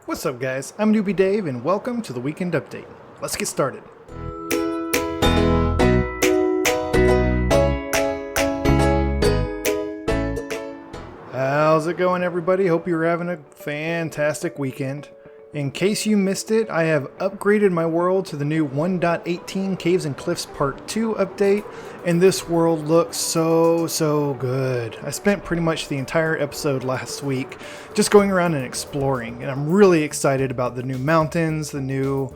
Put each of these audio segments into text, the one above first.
What's up guys, I'm Newbie Dave and welcome to the Weekend Update. Let's get started. How's it going everybody? Hope you're having a fantastic weekend. In case you missed it, I have upgraded my world to the new 1.18 Caves and Cliffs Part 2 update, and this world looks so good. I spent pretty much the entire episode last week just going around and exploring, and I'm really excited about the new mountains, the new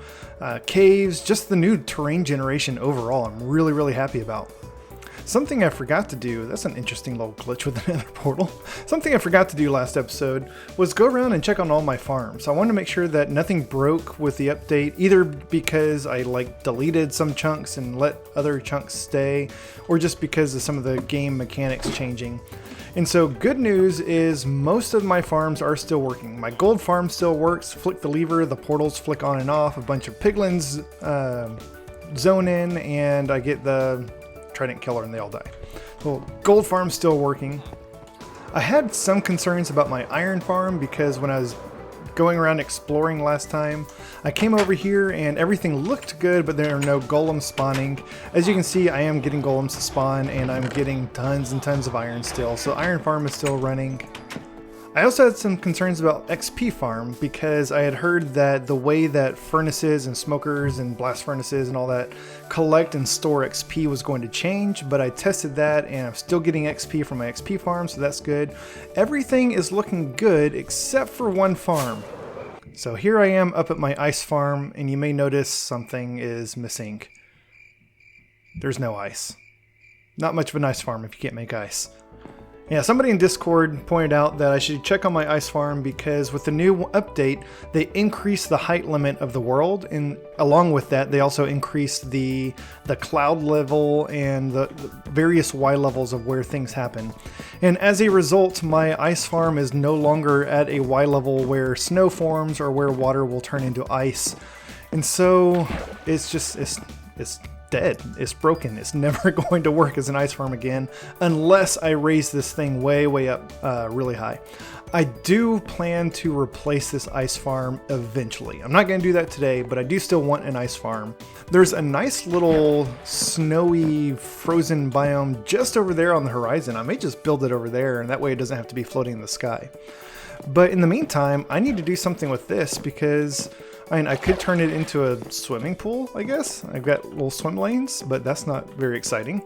caves, just the new terrain generation overall. I'm really happy about. Something I forgot to do, that's an interesting little glitch with the nether portal. Something I forgot to do last episode was go around and check on all my farms. I wanted to make sure that nothing broke with the update, either because I deleted some chunks and let other chunks stay, or just because of some of the game mechanics changing. And so good news is most of my farms are still working. My gold farm still works, flick the lever, the portals flick on and off, a bunch of piglins zone in, and I get the trident killer and they all die. Well, gold farm's still working. I had some concerns about my iron farm because when I was going around exploring last time, I came over here and everything looked good, but there are no golems spawning. As you can see, I am getting golems to spawn and I'm getting tons and tons of iron still, so iron farm is still running. I also had some concerns about XP farm because I had heard that the way that furnaces and smokers and blast furnaces and all that collect and store XP was going to change, but I tested that and I'm still getting XP from my XP farm, so that's good. Everything is looking good except for one farm. So here I am up at my ice farm, and you may notice something is missing. There's no ice. Not much of an ice farm if you can't make ice. Yeah, somebody in Discord pointed out that I should check on my ice farm because with the new update, they increased the height limit of the world, and along with that, they also increased the cloud level and the various Y levels of where things happen. And as a result, my ice farm is no longer at a Y level where snow forms or where water will turn into ice. And so it's dead. It's broken. It's never going to work as an ice farm again unless I raise this thing way up really high. I do plan to replace this ice farm eventually. I'm not going to do that today, but I do still want an ice farm. There's a nice little snowy frozen biome just over there on the horizon. I may just build it over there, and that way it doesn't have to be floating in the sky. But in the meantime, I need to do something with this because I could turn it into a swimming pool, I guess. I've got little swim lanes, but that's not very exciting.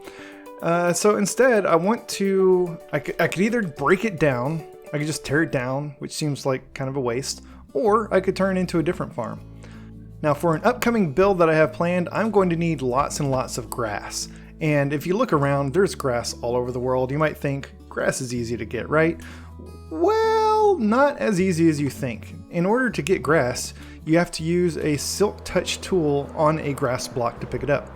So instead, I could either break it down, I could just tear it down, which seems like kind of a waste, or I could turn it into a different farm. Now for an upcoming build that I have planned, I'm going to need lots and lots of grass. And if you look around, there's grass all over the world. You might think grass is easy to get, right? Well, not as easy as you think. In order to get grass, you have to use a silk touch tool on a grass block to pick it up.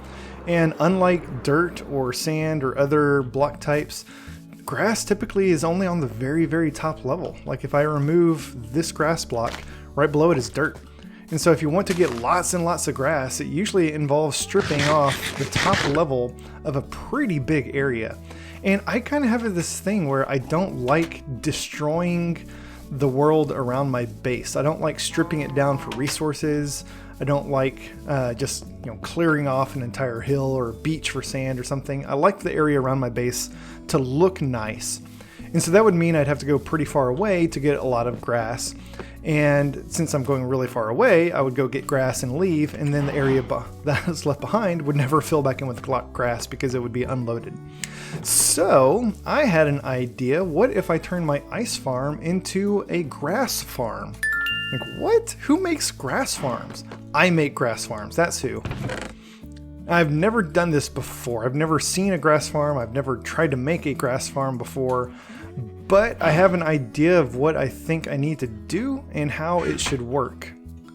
And unlike dirt or sand or other block types, grass typically is only on the very top level. Like if I remove this grass block, right below it is dirt. And so if you want to get lots and lots of grass, it usually involves stripping off the top level of a pretty big area. And I kind of have this thing where I don't like destroying the world around my base. I don't like stripping it down for resources. I don't like just clearing off an entire hill or a beach for sand or something. I like the area around my base to look nice. And so that would mean I'd have to go pretty far away to get a lot of grass. And since I'm going really far away, I would go get grass and leave, and then the area that was left behind would never fill back in with grass because it would be unloaded. So I had an idea. What if I turn my ice farm into a grass farm? Like, what? Who makes grass farms? I make grass farms. That's who. I've never done this before. I've never seen a grass farm. I've never tried to make a grass farm before. But I have an idea of what I think I need to do and how it should work.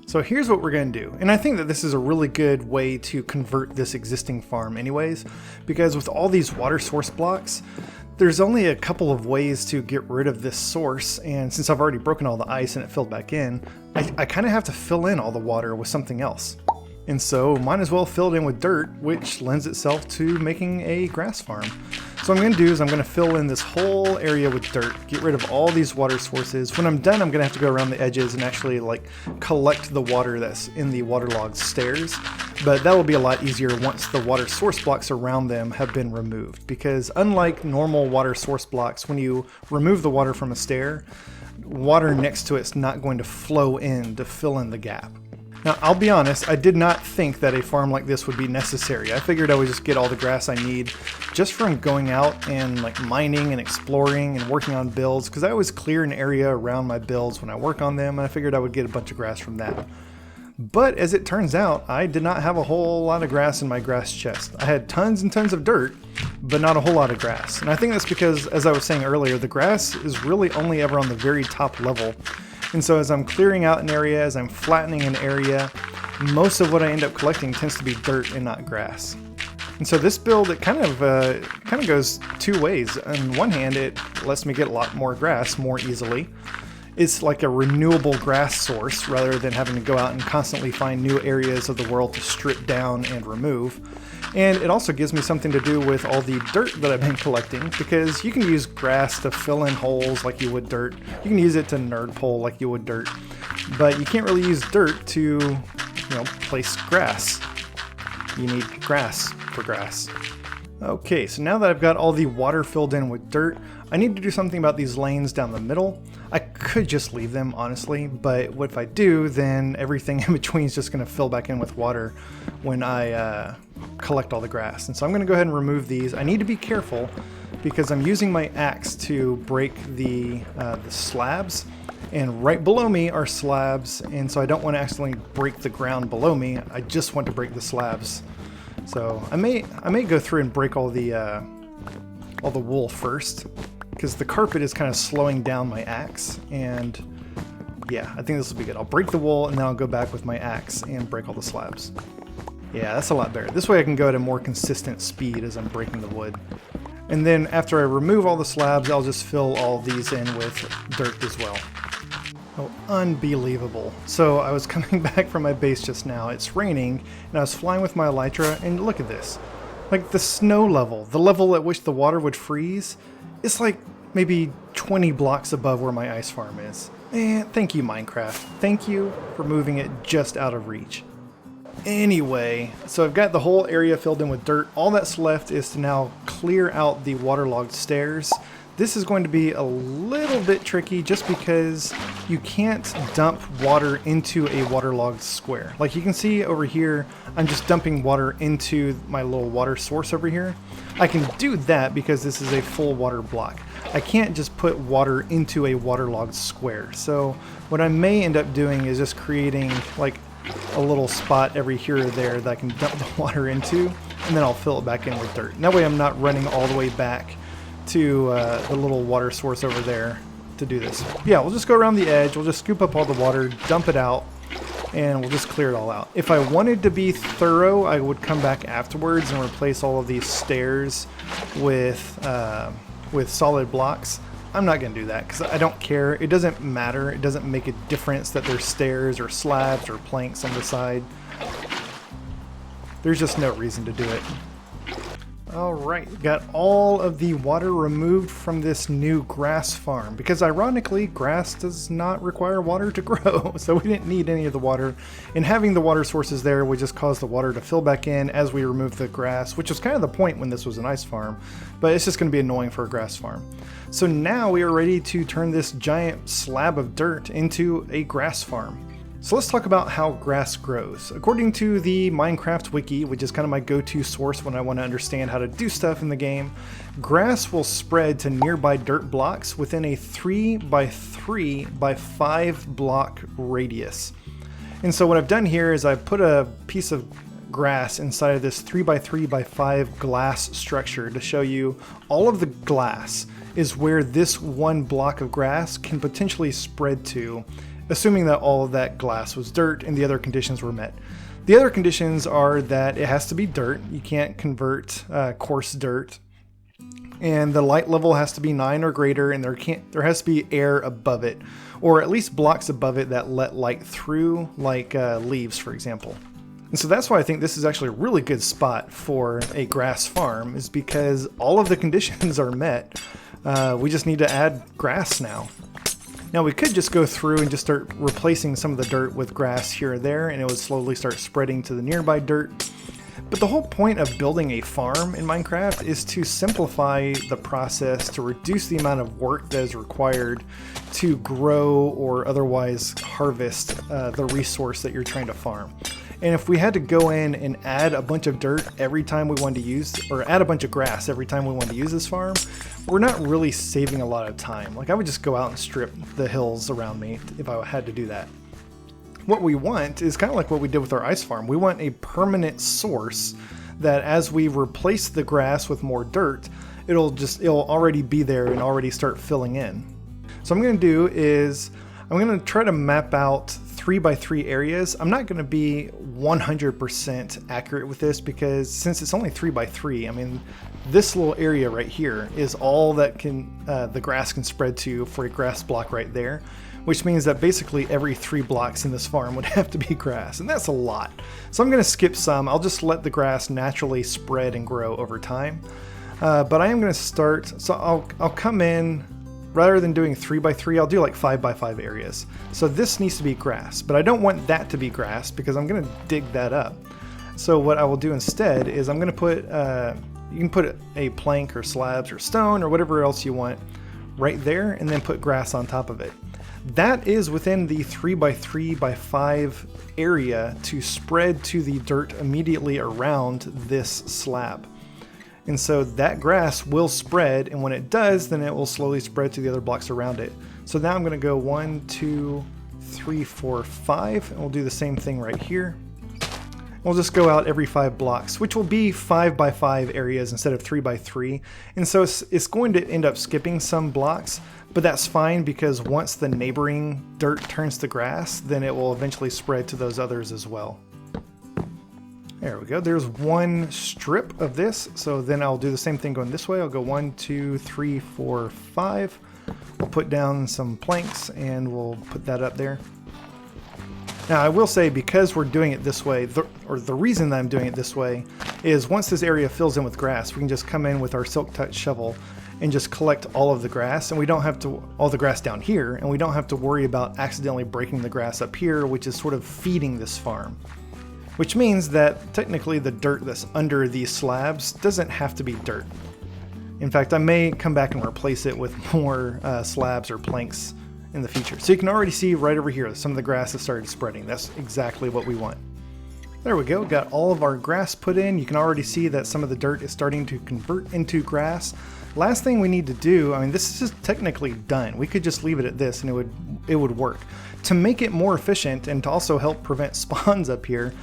So here's what we're going to do. And I think that this is a really good way to convert this existing farm anyways, because with all these water source blocks, there's only a couple of ways to get rid of this source. And since I've already broken all the ice and it filled back in, I kind of have to fill in all the water with something else. And so might as well fill it in with dirt, which lends itself to making a grass farm. So what I'm going to do is I'm going to fill in this whole area with dirt, get rid of all these water sources. When I'm done, I'm going to have to go around the edges and actually like collect the water that's in the waterlogged stairs. But that will be a lot easier once the water source blocks around them have been removed. Because unlike normal water source blocks, when you remove the water from a stair, water next to it's not going to flow in to fill in the gap. Now, I'll be honest, I did not think that a farm like this would be necessary. I figured I would just get all the grass I need just from going out and like mining and exploring and working on builds, because I always clear an area around my builds when I work on them, and I figured I would get a bunch of grass from that. But as it turns out, I did not have a whole lot of grass in my grass chest. I had tons and tons of dirt, but not a whole lot of grass. And I think that's because, as I was saying earlier, the grass is really only ever on the very top level. And so as I'm clearing out an area, as I'm flattening an area, most of what I end up collecting tends to be dirt and not grass. And so this build, it kind of goes two ways. On one hand, it lets me get a lot more grass more easily. It's like a renewable grass source rather than having to go out and constantly find new areas of the world to strip down and remove. And it also gives me something to do with all the dirt that I've been collecting, because you can use grass to fill in holes like you would dirt. You can use it to nerd pole like you would dirt, but you can't really use dirt to, place grass. You need grass for grass. Okay, so now that I've got all the water filled in with dirt, I need to do something about these lanes down the middle. I could just leave them, honestly, but what if I do, then everything in between is just going to fill back in with water when I collect all the grass. And so I'm going to go ahead and remove these. I need to be careful because I'm using my axe to break the slabs, and right below me are slabs, and so I don't want to accidentally break the ground below me. I just want to break the slabs. So I may go through and break all the wool first, because the carpet is kind of slowing down my axe, and yeah, I think this will be good. I'll break the wool and then I'll go back with my axe and break all the slabs. Yeah, that's a lot better. This way I can go at a more consistent speed as I'm breaking the wood. And then after I remove all the slabs, I'll just fill all these in with dirt as well. Oh, unbelievable. So I was coming back from my base just now. It's raining, and I was flying with my elytra, and look at this. Like the snow level, the level at which the water would freeze, it's like maybe 20 blocks above where my ice farm is. And thank you, Minecraft. Thank you for moving it just out of reach. Anyway, so I've got the whole area filled in with dirt. All that's left is to now clear out the waterlogged stairs. This is going to be a little bit tricky just because you can't dump water into a waterlogged square. Like you can see over here, I'm just dumping water into my little water source over here. I can do that because this is a full water block. I can't just put water into a waterlogged square. So what I may end up doing is just creating like a little spot every here or there that I can dump the water into, and then I'll fill it back in with dirt. And that way I'm not running all the way back to the little water source over there to do this. Yeah, we'll just go around the edge, we'll just scoop up all the water, dump it out, and we'll just clear it all out. If I wanted to be thorough, I would come back afterwards and replace all of these stairs with solid blocks. I'm not going to do that because I don't care. It doesn't matter. It doesn't make a difference that there's stairs or slabs or planks on the side. There's just no reason to do it. Alright, got all of the water removed from this new grass farm, because ironically, grass does not require water to grow, so we didn't need any of the water, and having the water sources there would just cause the water to fill back in as we remove the grass, which was kind of the point when this was an ice farm, but it's just going to be annoying for a grass farm. So now we are ready to turn this giant slab of dirt into a grass farm. So let's talk about how grass grows. According to the Minecraft wiki, which is kind of my go-to source when I want to understand how to do stuff in the game, grass will spread to nearby dirt blocks within a 3 by 3 by 5 block radius. And so what I've done here is I've put a piece of grass inside of this 3 by 3 by 5 glass structure to show you all of the glass is where this one block of grass can potentially spread to, assuming that all of that glass was dirt and the other conditions were met. The other conditions are that it has to be dirt. You can't convert coarse dirt. And the light level has to be 9 or greater, and there has to be air above it, or at least blocks above it that let light through, like leaves, for example. And so that's why I think this is actually a really good spot for a grass farm, is because all of the conditions are met. We just need to add grass now. Now we could just go through and just start replacing some of the dirt with grass here or there, and it would slowly start spreading to the nearby dirt. But the whole point of building a farm in Minecraft is to simplify the process, to reduce the amount of work that is required to grow or otherwise harvest the resource that you're trying to farm. And if we had to go in and add a bunch of dirt every time we wanted to use, or add a bunch of grass every time we wanted to use this farm, we're not really saving a lot of time. Like, I would just go out and strip the hills around me if I had to do that. What we want is kind of like what we did with our ice farm. We want a permanent source that as we replace the grass with more dirt, it'll already be there and already start filling in. So what I'm going to do is I'm going to try to map out 3x3 areas. I'm not going to be 100% accurate with this because since it's only 3x3, I mean, this little area right here is all that the grass can spread to for a grass block right there, which means that basically every 3 blocks in this farm would have to be grass, and that's a lot. So I'm going to skip some. I'll just let the grass naturally spread and grow over time. But I am going to start, so I'll come in. Rather than doing 3x3, I'll do like 5x5 areas. So this needs to be grass, but I don't want that to be grass because I'm going to dig that up. So what I will do instead is I'm going to put, you can put a plank or slabs or stone or whatever else you want right there, and then put grass on top of it. That is within the 3x3x5 area to spread to the dirt immediately around this slab. And so that grass will spread, and when it does, then it will slowly spread to the other blocks around it. So now I'm going to go 1, 2, 3, 4, 5, and we'll do the same thing right here. We'll just go out every 5 blocks, which will be 5x5 areas instead of 3x3. And so it's going to end up skipping some blocks, but that's fine because once the neighboring dirt turns to grass, then it will eventually spread to those others as well. There we go. There's one strip of this. So then I'll do the same thing going this way. I'll go 1, 2, 3, 4, 5. We'll put down some planks and we'll put that up there. Now I will say, because we're doing it this way, the reason that I'm doing it this way is once this area fills in with grass, we can just come in with our Silk Touch shovel and just collect all of the grass, and we don't have to, all the grass down here, and we don't have to worry about accidentally breaking the grass up here, which is sort of feeding this farm. Which means that technically the dirt that's under these slabs doesn't have to be dirt. In fact, I may come back and replace it with more slabs or planks in the future. So you can already see right over here, some of the grass has started spreading. That's exactly what we want. There we go, got all of our grass put in. You can already see that some of the dirt is starting to convert into grass. Last thing we need to do, I mean, this is technically done. We could just leave it at this and it would work. To make it more efficient and to also help prevent spawns up here,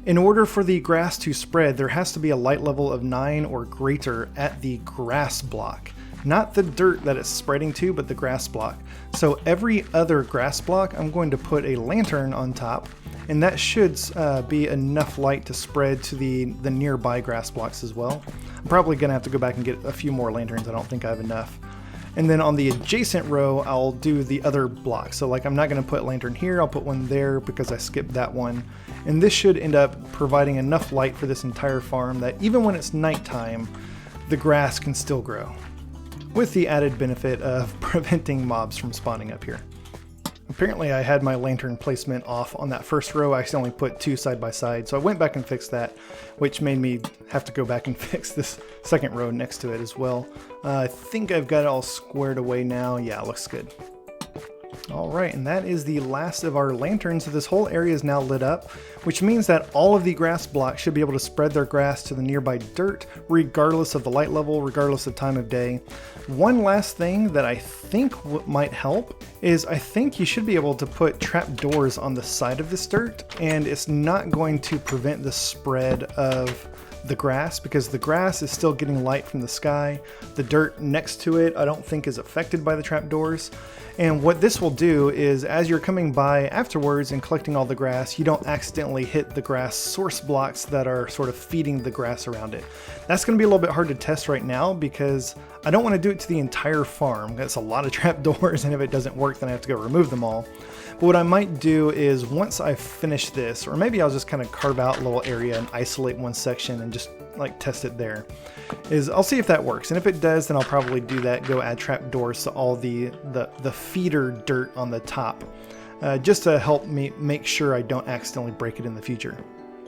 in order for the grass to spread, there has to be a light level of 9 or greater at the grass block. Not the dirt that it's spreading to, but the grass block. So every other grass block, I'm going to put a lantern on top, and that should be enough light to spread to the nearby grass blocks as well. I'm probably going to have to go back and get a few more lanterns. I don't think I have enough. And then on the adjacent row, I'll do the other block. So like, I'm not going to put a lantern here, I'll put one there because I skipped that one. And this should end up providing enough light for this entire farm that even when it's nighttime, the grass can still grow. With the added benefit of preventing mobs from spawning up here. Apparently I had my lantern placement off on that first row. I accidentally put 2 side by side, so I went back and fixed that, which made me have to go back and fix this second row next to it as well. I think I've got it all squared away now. Yeah, it looks good. Alright, and that is the last of our lanterns. So this whole area is now lit up, which means that all of the grass blocks should be able to spread their grass to the nearby dirt, regardless of the light level, regardless of time of day. One last thing that I think might help is I think you should be able to put trapdoors on the side of this dirt, and it's not going to prevent the spread of the grass because the grass is still getting light from the sky. The dirt next to it I don't think is affected by the trapdoors. And what this will do is as you're coming by afterwards and collecting all the grass, you don't accidentally hit the grass source blocks that are sort of feeding the grass around it. That's going to be a little bit hard to test right now because I don't want to do it to the entire farm. That's a lot of trapdoors, and if it doesn't work then I have to go remove them all. But what I might do is once I finish this, or maybe I'll just kind of carve out a little area and isolate one section and just like test it there, is I'll see if that works. And if it does, then I'll probably do that, go add trapdoors to all the feeder dirt on the top, just to help me make sure I don't accidentally break it in the future.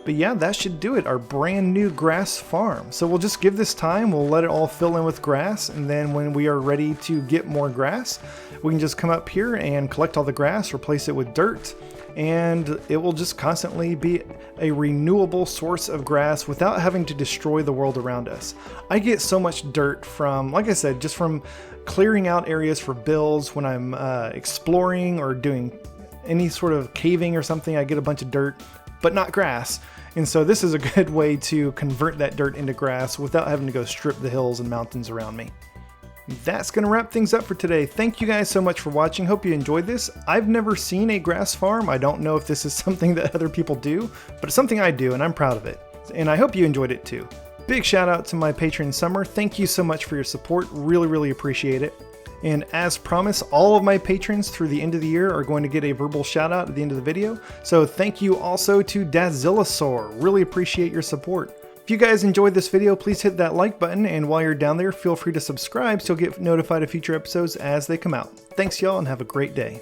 But yeah, that should do it, our brand new grass farm. So we'll just give this time, we'll let it all fill in with grass, and then when we are ready to get more grass, we can just come up here and collect all the grass, replace it with dirt, and it will just constantly be a renewable source of grass without having to destroy the world around us. I get so much dirt from, like I said, just from clearing out areas for builds. When I'm exploring or doing any sort of caving or something, I get a bunch of dirt, but not grass. And so this is a good way to convert that dirt into grass without having to go strip the hills and mountains around me. That's going to wrap things up for today. Thank you guys so much for watching. Hope you enjoyed this. I've never seen a grass farm. I don't know if this is something that other people do, but it's something I do and I'm proud of it. And I hope you enjoyed it too. Big shout out to my patron Summer. Thank you so much for your support. Really appreciate it. And as promised, all of my patrons through the end of the year are going to get a verbal shout out at the end of the video. So thank you also to Dazillasaur. Really appreciate your support. If you guys enjoyed this video, please hit that like button. And while you're down there, feel free to subscribe so you'll get notified of future episodes as they come out. Thanks y'all and have a great day.